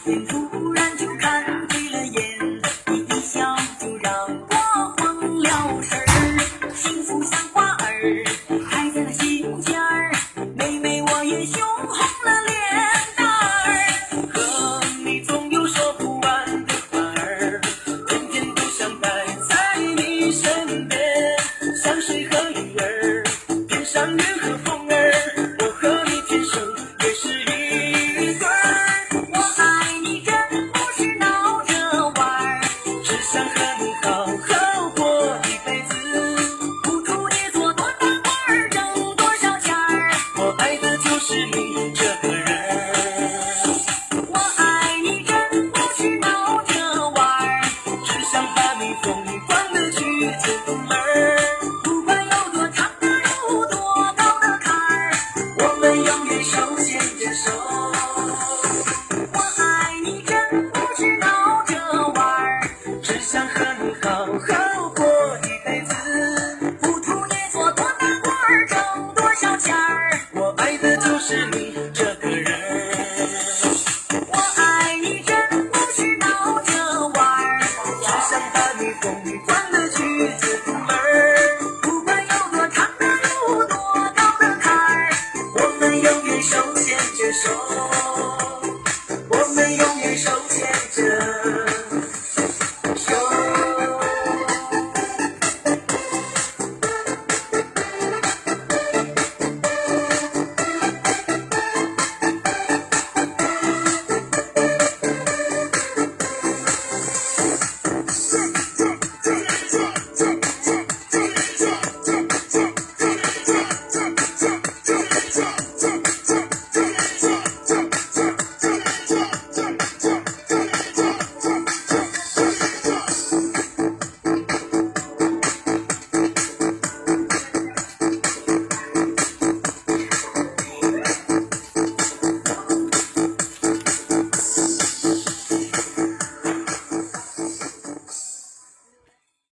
天突然就看对了眼，你一笑就让我慌了神儿。幸福像花儿开在了心尖儿，妹妹我也羞红了脸蛋儿。和你总有说不完的话儿，天天都想待在你身边，像水和鱼儿，天上云和风儿，我和你天生也是一对儿。我爱你真不是闹着玩儿，只想和你好好过一辈子，不图你做多大官儿，挣多少钱儿，我爱的就是你这个人儿。我爱你真不是闹着玩儿，只想把你疯狂的去进门儿，不管有多长的路，多高的坎儿，我们永远手牵着手。我爱你真不是闹着玩儿，只想和你好好过一辈子，不图你做多大官儿，挣多少钱儿，我爱的就是你这个人儿。我爱你真不是闹着玩儿，只想把你疯狂的去进门儿，不管有多长的路，多高的坎儿，我们永远手牵着手，我们永远手